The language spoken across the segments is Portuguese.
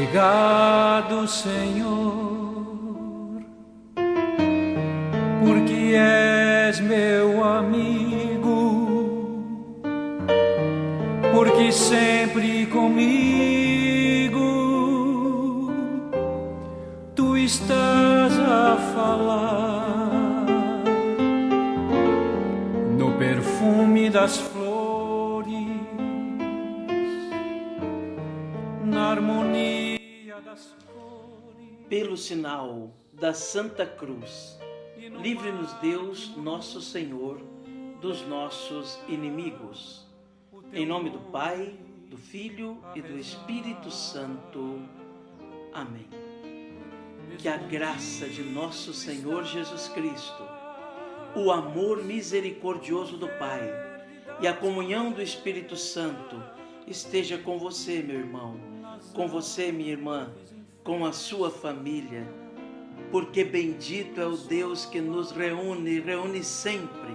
Obrigado, Senhor, porque és meu amigo, porque sempre comigo tu estás a falar no perfume das flores, na harmonia das cores. Pelo sinal da Santa Cruz, livre-nos Deus, nosso Senhor, dos nossos inimigos. Em nome do Pai, do Filho e do Espírito Santo. Amém. Que a graça de nosso Senhor Jesus Cristo, o amor misericordioso do Pai e a comunhão do Espírito Santo esteja com você, meu irmão, com você, minha irmã, com a sua família, porque bendito é o Deus que nos reúne sempre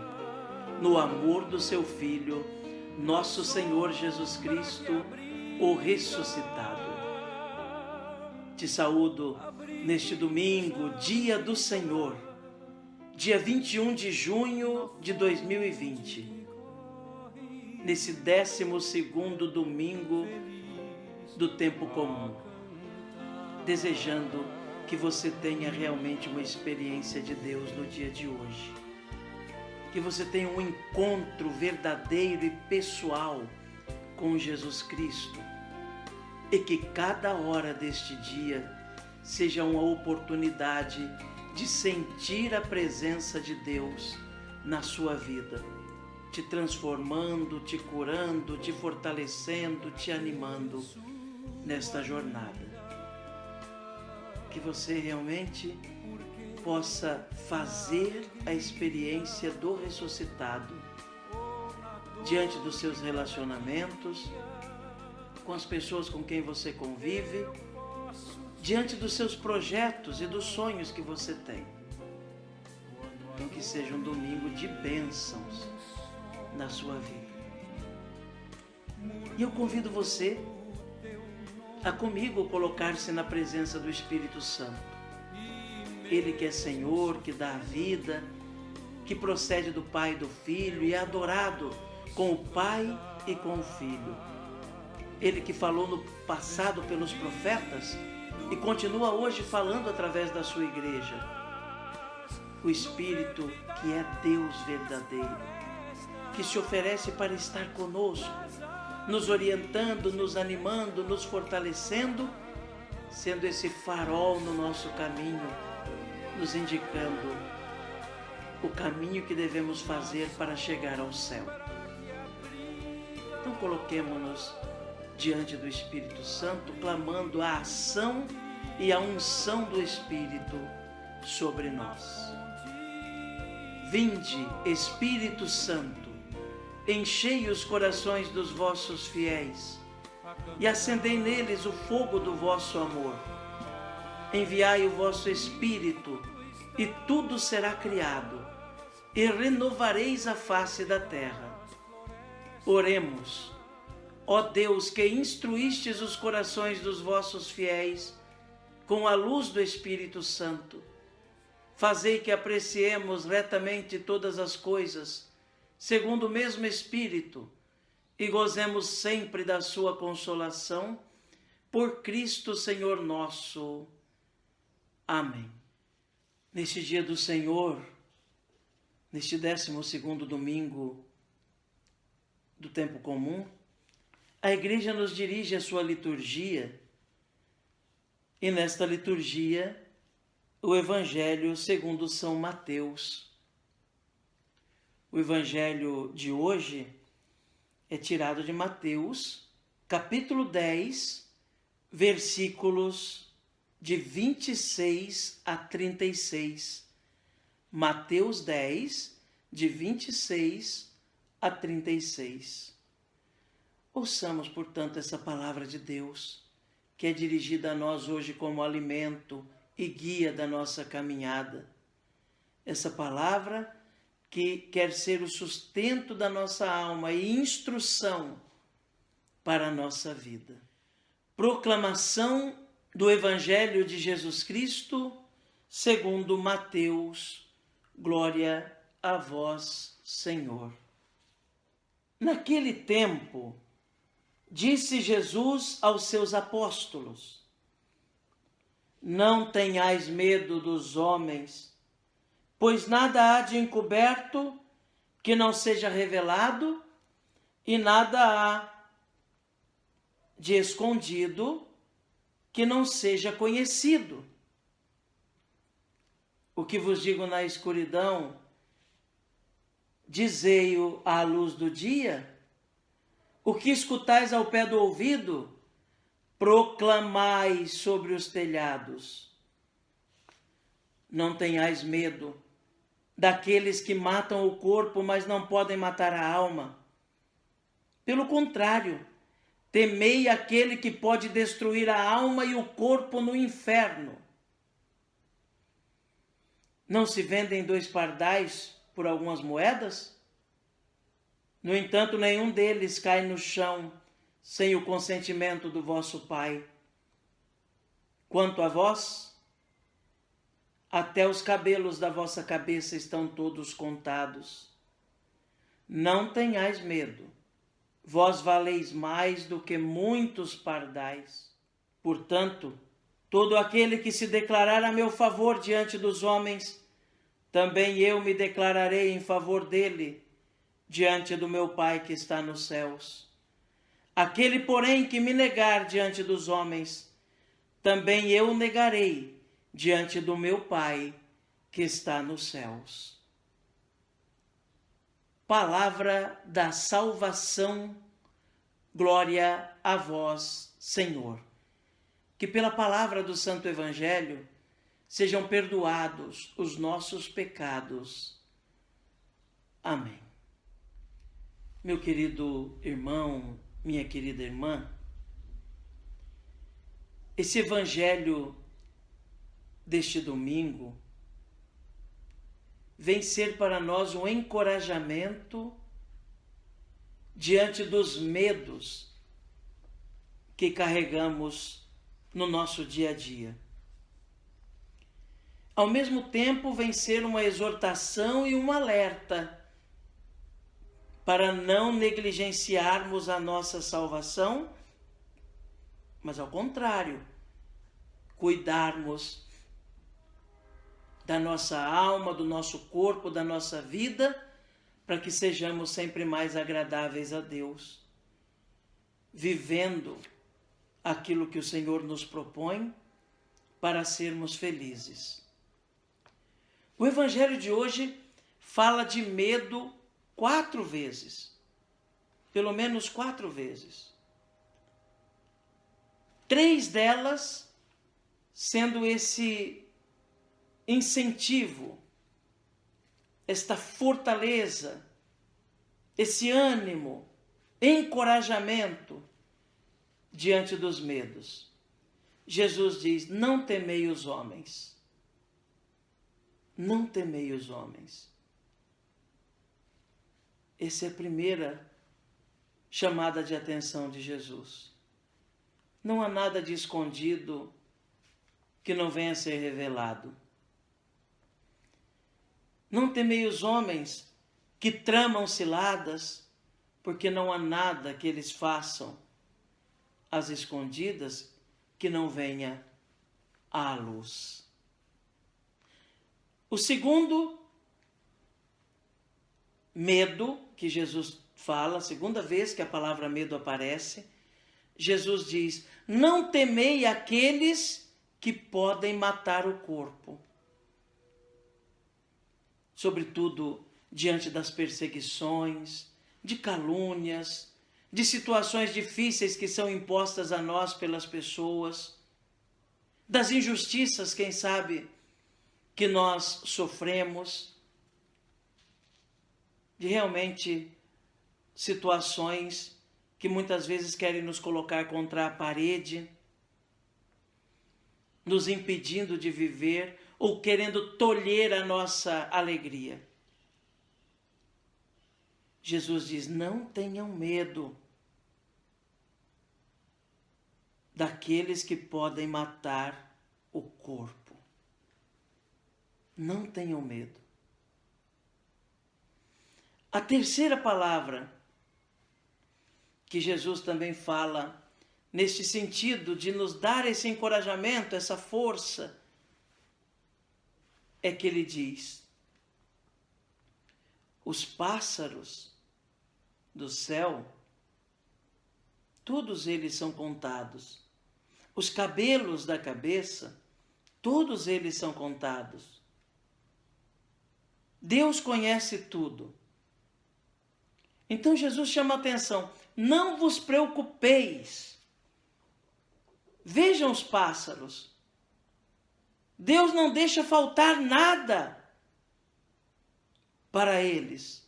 no amor do seu Filho, nosso Senhor Jesus Cristo, o ressuscitado. Te saúdo neste domingo, dia do Senhor, dia 21 de junho de 2020, nesse 12º domingo do tempo comum, desejando que você tenha realmente uma experiência de Deus no dia de hoje, que você tenha um encontro verdadeiro e pessoal com Jesus Cristo, e que cada hora deste dia seja uma oportunidade de sentir a presença de Deus na sua vida, te transformando, te curando, te fortalecendo, te animando nesta jornada. Que você realmente possa fazer a experiência do ressuscitado diante dos seus relacionamentos, com as pessoas com quem você convive, diante dos seus projetos e dos sonhos que você tem. Então que seja um domingo de bênçãos na sua vida. E eu convido você a comigo colocar-se na presença do Espírito Santo. Ele que é Senhor, que dá a vida, que procede do Pai e do Filho e é adorado com o Pai e com o Filho. Ele que falou no passado pelos profetas e continua hoje falando através da sua igreja. O Espírito que é Deus verdadeiro, que se oferece para estar conosco, nos orientando, nos animando, nos fortalecendo, sendo esse farol no nosso caminho, nos indicando o caminho que devemos fazer para chegar ao céu. Então coloquemo-nos diante do Espírito Santo, clamando a ação e a unção do Espírito sobre nós. Vinde, Espírito Santo, enchei os corações dos vossos fiéis e acendei neles o fogo do vosso amor. Enviai o vosso Espírito e tudo será criado e renovareis a face da terra. Oremos. Ó Deus, que instruístes os corações dos vossos fiéis com a luz do Espírito Santo, fazei que apreciemos retamente todas as coisas, segundo o mesmo Espírito, e gozemos sempre da sua consolação, por Cristo Senhor nosso. Amém. Neste dia do Senhor, neste 12º domingo do tempo comum, a Igreja nos dirige a sua liturgia, e nesta liturgia, o Evangelho segundo São Mateus. O Evangelho de hoje é tirado de Mateus, capítulo 10, versículos de 26 a 36. Mateus 10, de 26 a 36. Ouçamos, portanto, essa palavra de Deus, que é dirigida a nós hoje como alimento e guia da nossa caminhada. Essa palavra que quer ser o sustento da nossa alma e instrução para a nossa vida. Proclamação do Evangelho de Jesus Cristo, segundo Mateus. Glória a vós, Senhor. Naquele tempo, disse Jesus aos seus apóstolos: não tenhais medo dos homens, pois nada há de encoberto que não seja revelado, e nada há de escondido que não seja conhecido. O que vos digo na escuridão, dizei-o à luz do dia. O que escutais ao pé do ouvido, proclamai sobre os telhados. Não tenhais medo daqueles que matam o corpo, mas não podem matar a alma. Pelo contrário, temei aquele que pode destruir a alma e o corpo no inferno. Não se vendem 2 pardais por algumas moedas? No entanto, nenhum deles cai no chão sem o consentimento do vosso Pai. Quanto a vós, até os cabelos da vossa cabeça estão todos contados. Não tenhais medo, vós valeis mais do que muitos pardais. Portanto, todo aquele que se declarar a meu favor diante dos homens, também eu me declararei em favor dele diante do meu Pai que está nos céus. Aquele, porém, que me negar diante dos homens, também eu negarei diante do meu Pai que está nos céus. Palavra da salvação, glória a vós, Senhor. Que pela palavra do Santo Evangelho sejam perdoados os nossos pecados. Amém. Meu querido irmão, minha querida irmã, esse Evangelho deste domingo vem ser para nós um encorajamento diante dos medos que carregamos no nosso dia a dia. Ao mesmo tempo, vem ser uma exortação e um alerta para não negligenciarmos a nossa salvação, mas ao contrário, cuidarmos da nossa alma, do nosso corpo, da nossa vida, para que sejamos sempre mais agradáveis a Deus, vivendo aquilo que o Senhor nos propõe para sermos felizes. O Evangelho de hoje fala de medo 4 vezes, pelo menos 4 vezes. 3 delas sendo esse incentivo, esta fortaleza, esse ânimo, encorajamento diante dos medos. Jesus diz: não temei os homens. Não temei os homens. Essa é a primeira chamada de atenção de Jesus. Não há nada de escondido que não venha a ser revelado. Não temei os homens que tramam ciladas, porque não há nada que eles façam às escondidas que não venha à luz. O segundo medo que Jesus fala, a segunda vez que a palavra medo aparece, Jesus diz: não temei aqueles que podem matar o corpo. Sobretudo diante das perseguições, de calúnias, de situações difíceis que são impostas a nós pelas pessoas, das injustiças, quem sabe, que nós sofremos, de realmente situações que muitas vezes querem nos colocar contra a parede, nos impedindo de viver ou querendo tolher a nossa alegria. Jesus diz: não tenham medo. daqueles que podem matar o corpo. Não tenham medo. A terceira palavra que Jesus também fala neste sentido de nos dar esse encorajamento, essa força, é que ele diz: os pássaros do céu, todos eles são contados. Os cabelos da cabeça, todos eles são contados. Deus conhece tudo. Então Jesus chama a atenção: não vos preocupeis. Vejam os pássaros. Deus não deixa faltar nada para eles.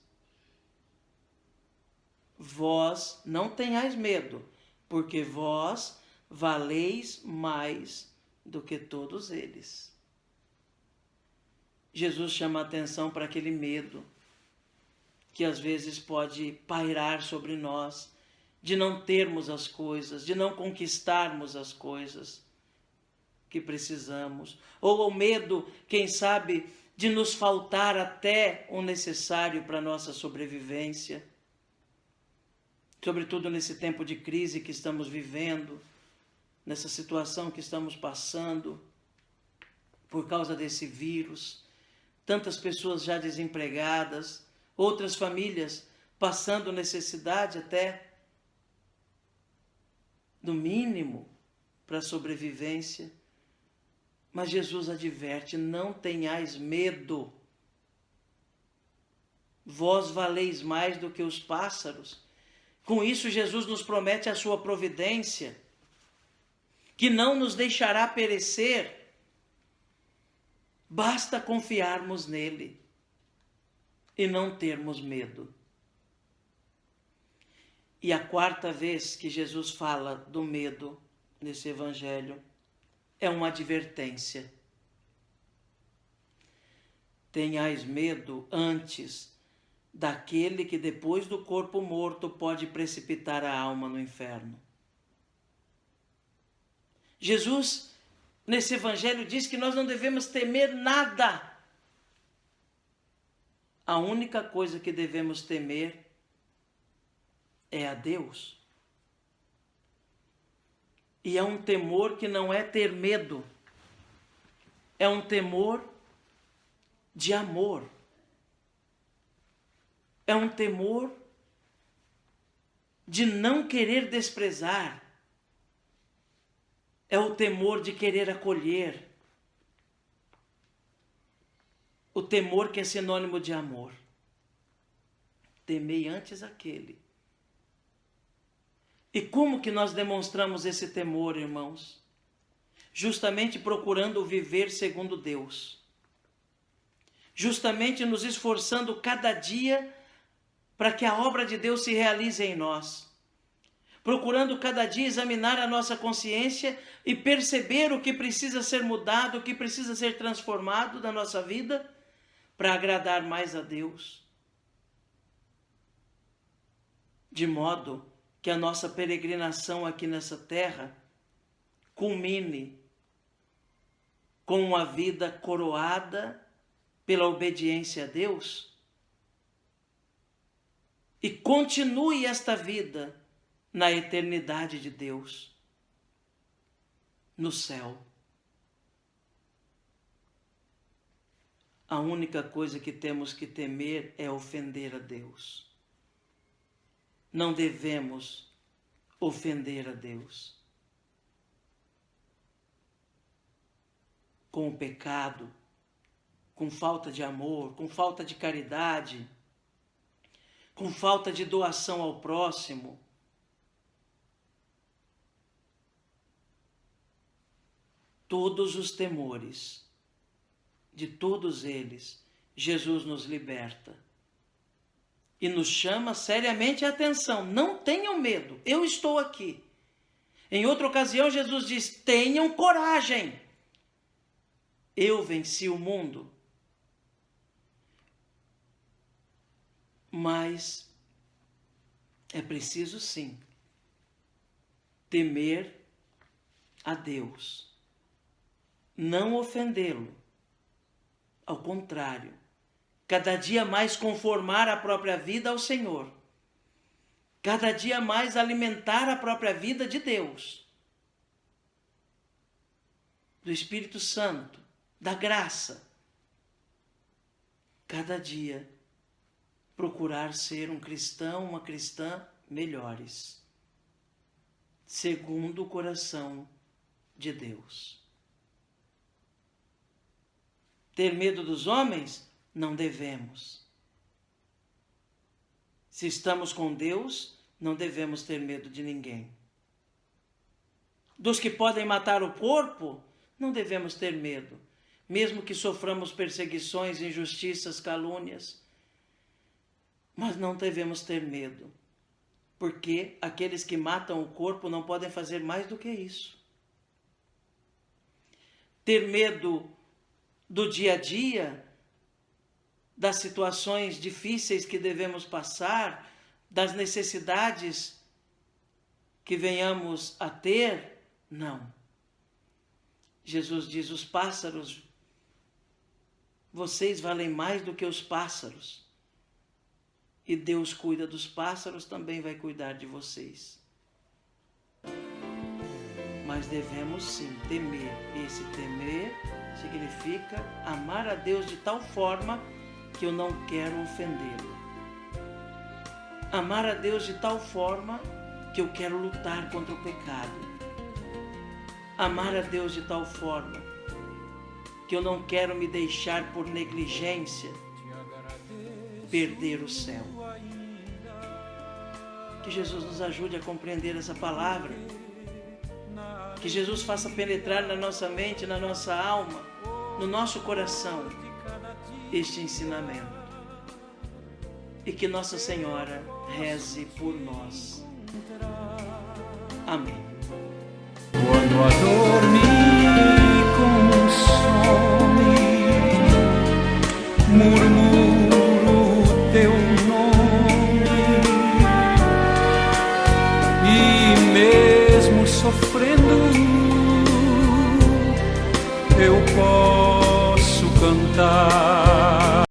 Vós não tenhais medo, porque vós valeis mais do que todos eles. Jesus chama a atenção para aquele medo que às vezes pode pairar sobre nós, de não termos as coisas, de não conquistarmos as coisas que precisamos, ou o medo, quem sabe, de nos faltar até o necessário para a nossa sobrevivência, sobretudo nesse tempo de crise que estamos vivendo, nessa situação que estamos passando, por causa desse vírus, tantas pessoas já desempregadas, outras famílias passando necessidade até do mínimo para a sobrevivência. Mas Jesus adverte: não tenhais medo. Vós valeis mais do que os pássaros. Com isso, Jesus nos promete a sua providência, que não nos deixará perecer. Basta confiarmos nele e não termos medo. E a quarta vez que Jesus fala do medo nesse evangelho é uma advertência. Tenhais medo antes daquele que depois do corpo morto pode precipitar a alma no inferno. Jesus, nesse evangelho, diz que nós não devemos temer nada. A única coisa que devemos temer é a Deus. E é um temor que não é ter medo, é um temor de amor. É um temor de não querer desprezar. É o temor de querer acolher. O temor que é sinônimo de amor. Temei antes aquele. E como que nós demonstramos esse temor, irmãos? Justamente procurando viver segundo Deus. Justamente nos esforçando cada dia para que a obra de Deus se realize em nós. Procurando cada dia examinar a nossa consciência e perceber o que precisa ser mudado, o que precisa ser transformado na nossa vida para agradar mais a Deus. De modo que a nossa peregrinação aqui nessa terra culmine com uma vida coroada pela obediência a Deus e continue esta vida na eternidade de Deus, no céu. A única coisa que temos que temer é ofender a Deus. Não devemos ofender a Deus com o pecado, com falta de amor, com falta de caridade, com falta de doação ao próximo. Todos os temores, de todos eles, Jesus nos liberta. E nos chama seriamente a atenção. Não tenham medo, eu estou aqui. Em outra ocasião, Jesus diz: tenham coragem. Eu venci o mundo. Mas é preciso sim temer a Deus, não ofendê-lo. Ao contrário, cada dia mais conformar a própria vida ao Senhor, cada dia mais alimentar a própria vida de Deus, do Espírito Santo, da graça. Cada dia procurar ser um cristão, uma cristã melhores, segundo o coração de Deus. Ter medo dos homens? Não devemos. Se estamos com Deus, não devemos ter medo de ninguém. Dos que podem matar o corpo, não devemos ter medo, mesmo que soframos perseguições, injustiças, calúnias. Mas não devemos ter medo, porque aqueles que matam o corpo não podem fazer mais do que isso. Ter medo do dia a dia, das situações difíceis que devemos passar, das necessidades que venhamos a ter, não. Jesus diz: os pássaros, vocês valem mais do que os pássaros. E Deus cuida dos pássaros, também vai cuidar de vocês. Mas devemos sim temer. Esse temer significa amar a Deus de tal forma que eu não quero ofendê-lo. Amar a Deus de tal forma que eu quero lutar contra o pecado. Amar a Deus de tal forma que eu não quero me deixar por negligência perder o céu. Que Jesus nos ajude a compreender essa palavra. Que Jesus faça penetrar na nossa mente, na nossa alma, no nosso coração, este ensinamento. E que Nossa Senhora reze por nós. Amém. Quando adormi consome, murmuro o teu nome, e mesmo sofrendo eu posso